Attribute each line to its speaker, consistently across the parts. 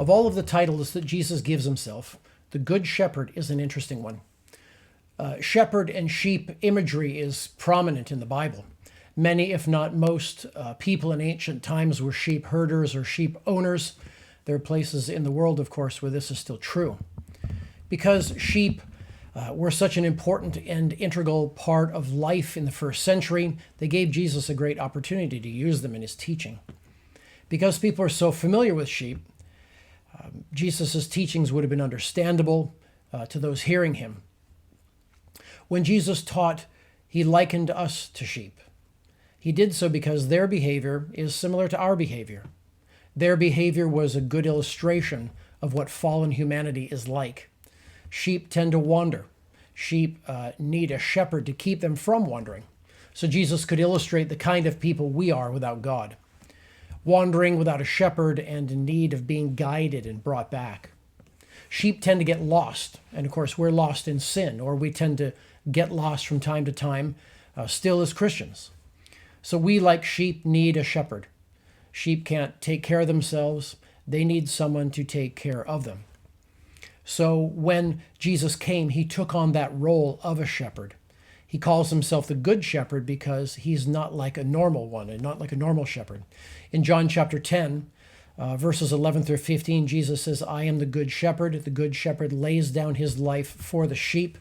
Speaker 1: Of all of the titles that Jesus gives himself, the Good Shepherd is an interesting one. Shepherd and sheep imagery is prominent in the Bible. Many, if not most, people in ancient times were sheep herders or sheep owners. There are places in the world, of course, where this is still true. Because sheep were such an important and integral part of life in the first century, they gave Jesus a great opportunity to use them in his teaching. Because people are so familiar with sheep, Jesus' teachings would have been understandable to those hearing him. When Jesus taught, he likened us to sheep. He did so because their behavior is similar to our behavior. Their behavior was a good illustration of what fallen humanity is like. Sheep tend to wander. Sheep need a shepherd to keep them from wandering. So Jesus could illustrate the kind of people we are without God, wandering without a shepherd and in need of being guided and brought back. Sheep tend to get lost, and of course we're lost in sin, or we tend to get lost from time to time, still as Christians. So we, like sheep, need a shepherd. Sheep can't take care of themselves. They need someone to take care of them. So when Jesus came, he took on that role of a shepherd. He calls himself the Good Shepherd because he's not like a normal one and not like a normal shepherd. In John chapter 10, verses 11 through 15, Jesus says, "I am the Good Shepherd. The Good Shepherd lays down his life for the sheep."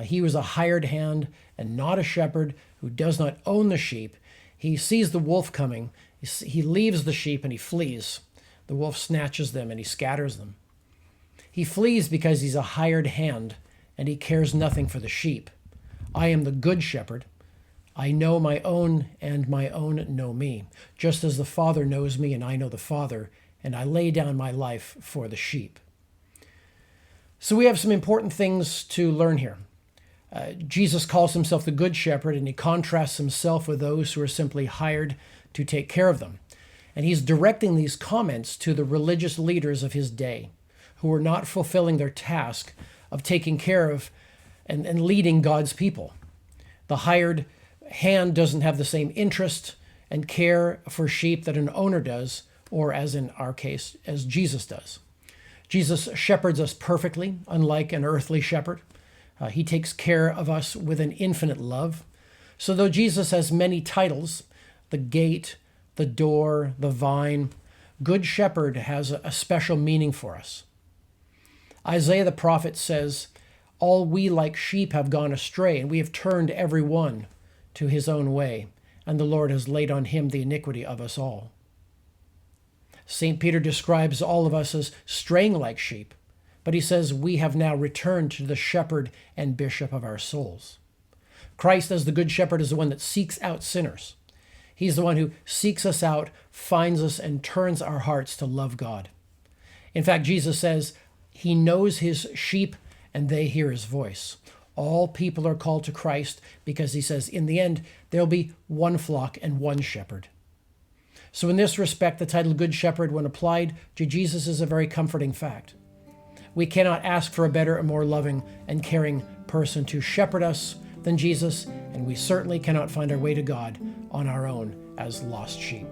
Speaker 1: He was a hired hand and not a shepherd who does not own the sheep. He sees the wolf coming. He leaves the sheep and he flees. The wolf snatches them and he scatters them. He flees because he's a hired hand and he cares nothing for the sheep. I am the Good Shepherd. I know my own and my own know me, just as the Father knows me and I know the Father, and I lay down my life for the sheep. So we have some important things to learn here. Jesus calls himself the Good Shepherd, and he contrasts himself with those who are simply hired to take care of them. And he's directing these comments to the religious leaders of his day who were not fulfilling their task of taking care of and leading God's people. The hired hand doesn't have the same interest and care for sheep that an owner does, or as in our case, as Jesus does. Jesus shepherds us perfectly, unlike an earthly shepherd. He takes care of us with an infinite love. So though Jesus has many titles, the gate, the door, the vine, Good Shepherd has a special meaning for us. Isaiah the prophet says, "All we like sheep have gone astray, and we have turned every one to his own way, and the Lord has laid on him the iniquity of us all." St. Peter describes all of us as straying like sheep, but he says we have now returned to the shepherd and bishop of our souls. Christ as the Good Shepherd is the one that seeks out sinners. He's the one who seeks us out, finds us, and turns our hearts to love God. In fact, Jesus says he knows his sheep and they hear his voice. All people are called to Christ because he says in the end, there'll be one flock and one shepherd. So in this respect, the title Good Shepherd, when applied to Jesus, is a very comforting fact. We cannot ask for a better and more loving and caring person to shepherd us than Jesus, and we certainly cannot find our way to God on our own as lost sheep.